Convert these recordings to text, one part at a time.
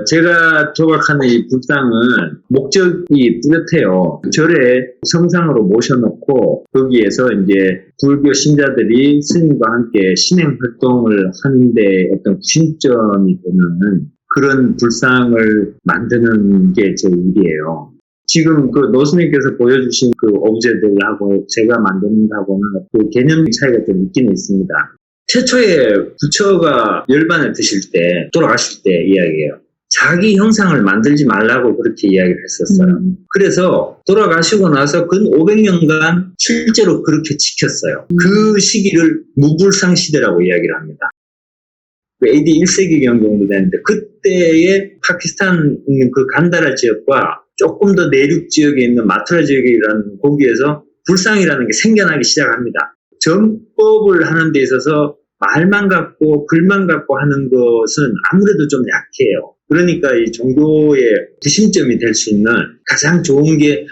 제가 조각하는 이 불상은 목적이 뚜렷해요. 절에 성상으로 모셔놓고 거기에서 이제 불교 신자들이 스님과 함께 신행 활동을 하는데 어떤 구심점이 되는 그런 불상을 만드는 게 제 일이에요. 지금 그 노스님께서 보여주신 그 오브제들하고 제가 만드는 거하고는 그 개념 차이가 좀 있긴 있습니다. 최초에 부처가 열반을 드실 때, 돌아가실 때 이야기예요. 자기 형상을 만들지 말라고 그렇게 이야기를 했었어요. 그래서 돌아가시고 나서 근 500년간 실제로 그렇게 지켰어요. 그 시기를 무불상 시대라고 이야기를 합니다. AD 1세기경 정도 되는데 그때의 파키스탄 그 간다라 지역과 조금 더 내륙 지역에 있는 마투라 지역이라는 거기에서 불상이라는 게 생겨나기 시작합니다. 전법을 하는 데 있어서 말만 갖고 글만 갖고 하는 것은 아무래도 좀 약해요. 그러니까 이 종교의 구심점이 될 수 있는 가장 좋은 게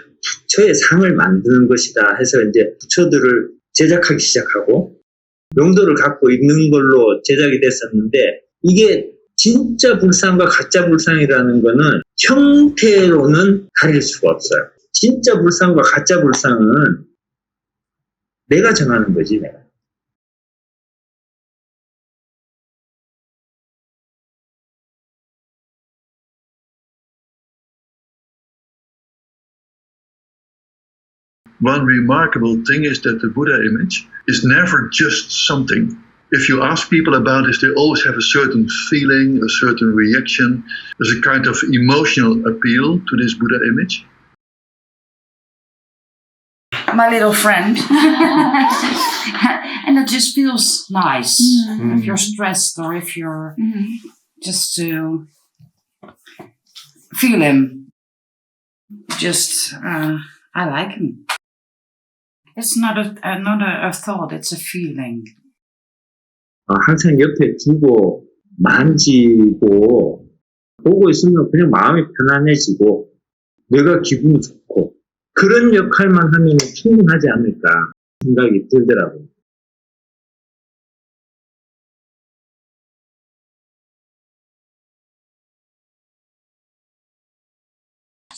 부처의 상을 만드는 것이다 해서 이제 부처들을 제작하기 시작하고 명도를 갖고 있는 걸로 제작이 됐었는데 이게 진짜 불상과 가짜 불상이라는 거는 형태로는 가릴 수가 없어요. 진짜 불상과 가짜 불상은 내가 정하는 거지, 내가. One remarkable thing is that the Buddha image is never just something. If you ask people about this, they always have a certain feeling, a certain reaction. There's a kind of emotional appeal to this Buddha image. My little friend. And it just feels nice. If you're stressed or if you're just to feel him. Just, I like him. It's not a thought, it's a feeling. 항상 옆에 두고 만지고 보고 있으면 그냥 마음이 편안해지고 내가 기분이 좋고 그런 역할만 하면 충분하지 않을까 생각이 들더라고요.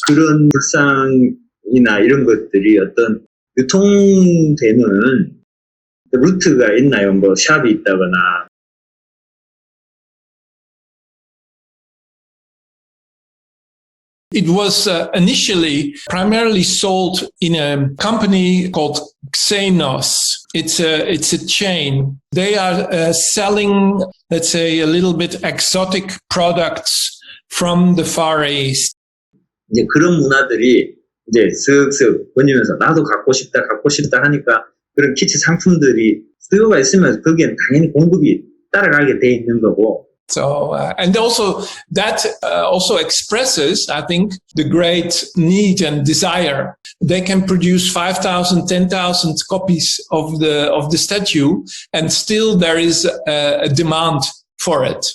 그런 불상이나 이런 것들이 어떤 유통되는 루트가 있나요? 뭐 샵이 있다거나. It was initially primarily sold in a company called Xenos. It's a chain. They are selling, let's say, a little bit exotic products from the Far East. 이제 그런 문화들이 이제 슥슥 번지면서 나도 갖고 싶다 하니까 그런 키치 상품들이 수요가 있으면 거기엔 당연히 공급이 따라가게 돼 있는 거고. So, and also that also expresses, I think, the great need and desire. They can produce 5,000, 10,000 copies of the statue, and still there is a demand for it.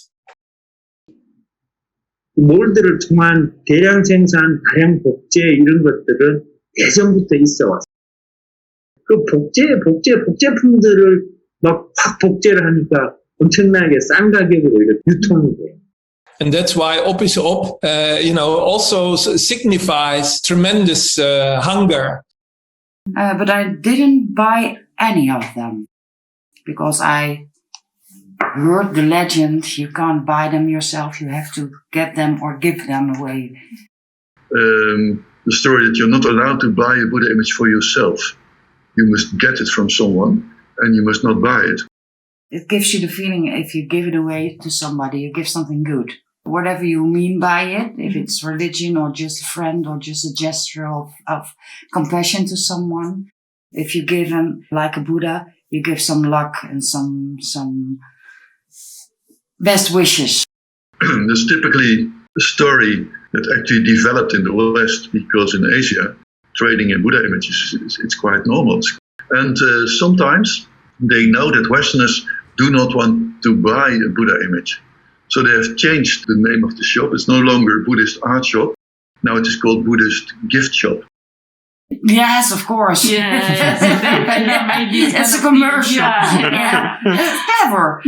몰드를 통한 대량 생산, 다량 복제 이런 것들은 예전부터 있어 왔어요. 그 복제품들을 막 확 복제를 하니까 엄청나게 싼 가격으로 이렇게 유통이 돼요. And that's why op is op, also signifies tremendous hunger. But I didn't buy any of them because I heard the legend, you can't buy them yourself, you have to get them or give them away. The story that you're not allowed to buy a Buddha image for yourself. You must get it from someone and you must not buy it. It gives you the feeling if you give it away to somebody, you give something good. Whatever you mean by it, if it's religion or just a friend or just a gesture of compassion to someone. If you give them, like a Buddha, you give some luck and some best wishes. There's typically a story that actually developed in the West because in Asia, trading in Buddha images, it's quite normal. And sometimes they know that Westerners do not want to buy a Buddha image. So they have changed the name of the shop. It's no longer Buddhist art shop. Now it is called Buddhist gift shop. Yes, of course. Yes. It's a commercial. Yeah. Clever.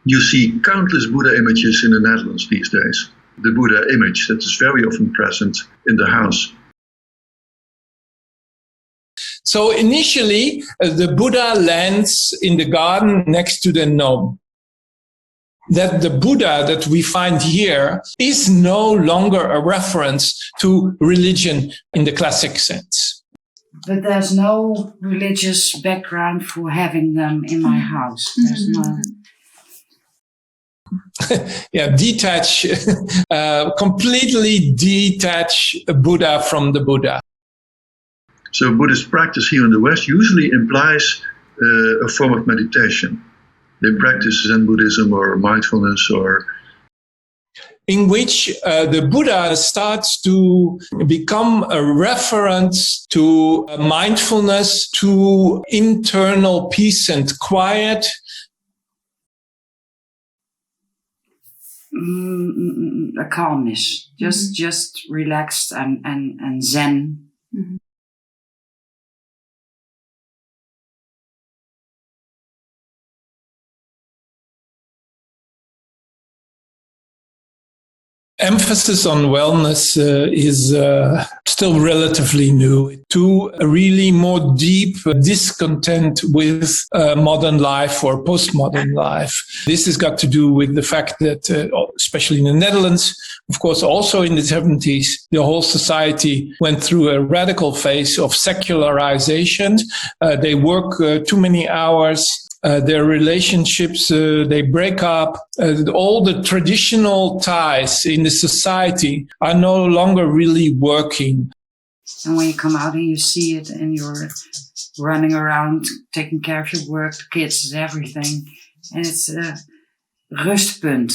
You see countless Buddha images in the Netherlands these days. The Buddha image that is very often present in the house. So initially, the Buddha lands in the garden next to the gnome. That the Buddha that we find here is no longer a reference to religion in the classic sense. But there's no religious background for having them in my house. There's no. Yeah, completely detach Buddha from the Buddha. So Buddhist practice here in the West usually implies a form of meditation. They practice Zen Buddhism or mindfulness, or in which the Buddha starts to become a reference to mindfulness, to internal peace and quiet. A calmness, just relaxed and Zen. Mm-hmm. Emphasis on wellness is still relatively new to a really more deep discontent with modern life or postmodern life. This has got to do with the fact that, especially in the Netherlands, of course, also in the 70s, the whole society went through a radical phase of secularization. They work too many hours. Their relationships, they break up. All the traditional ties in the society are no longer really working. And when you come out and you see it and you're running around, taking care of your work, the kids, everything. And it's a rustpunt.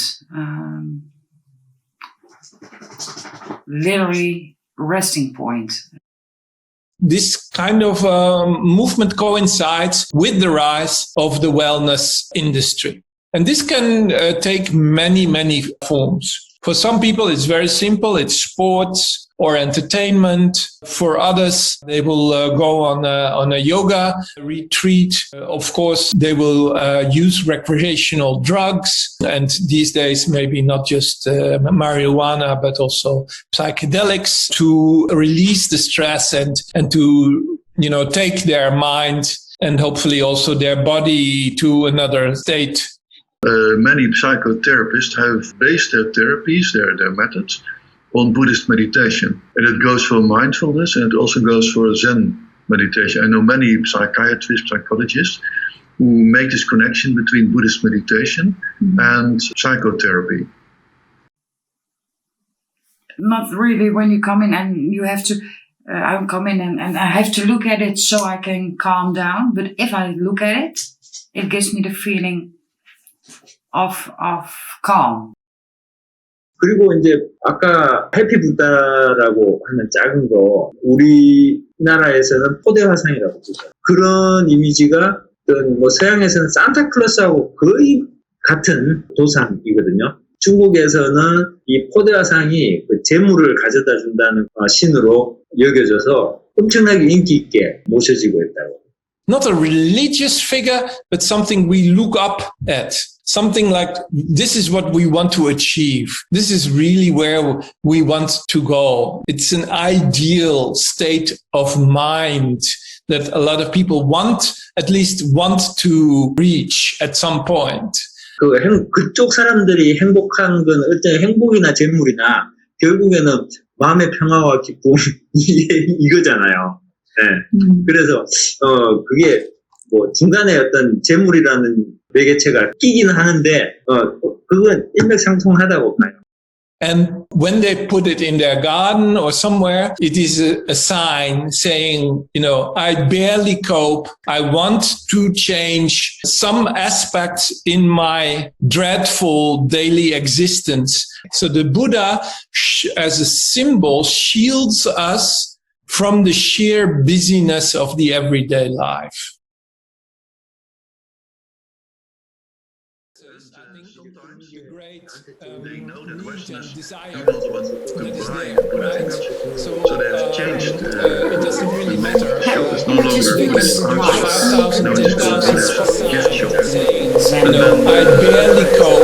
Literally resting point. This kind of movement coincides with the rise of the wellness industry. And this can take many, many forms. For some people, it's very simple. It's sports or entertainment. For others, they will go on a yoga retreat. Of course, they will use recreational drugs. And these days, maybe not just marijuana, but also psychedelics to release the stress and to, take their mind and hopefully also their body to another state. Many psychotherapists have based their therapies, their methods, on Buddhist meditation. And it goes for mindfulness and it also goes for Zen meditation. I know many psychiatrists, psychologists who make this connection between Buddhist meditation and psychotherapy. Not really when you come in and you have to, I come in and I have to look at it so I can calm down. But if I look at it, it gives me the feeling of calm. 그리고 이제 아까 해피 부다라고 하는 작은 거 우리나라에서는 포대 화상이라고 부르죠. 그런 이미지가 어떤 뭐 서양에서는 산타클로스하고 거의 같은 도상이거든요. 중국에서는 이 포대 화상이 그 재물을 가져다 준다는 신으로 여겨져서 엄청나게 인기 있게 모셔지고 있다고. Not a religious figure, but something we look up at. Something like, this is what we want to achieve. This is really where we want to go. It's an ideal state of mind that a lot of people at least want to reach at some point. 그쪽 사람들이 행복한 건 어떤 행복이나 재물이나 결국에는 마음의 평화와 기쁨 이거잖아요. 네. 그래서 그게 뭐 중간에 어떤 재물이라는 매개체가 끼기는 하는데 그건 일맥상통하다고 봐요. And when they put it in their garden or somewhere, it is a sign saying, I barely cope. I want to change some aspects in my dreadful daily existence. So the Buddha, as a symbol, shields us from the sheer busyness of the everyday life. They know that Westerners do not want to buy Buddha image. So they have changed it doesn't really matter. shop is no longer Buddhist art shop. Now it is called Buddhist gift shop. Zen. I barely cope.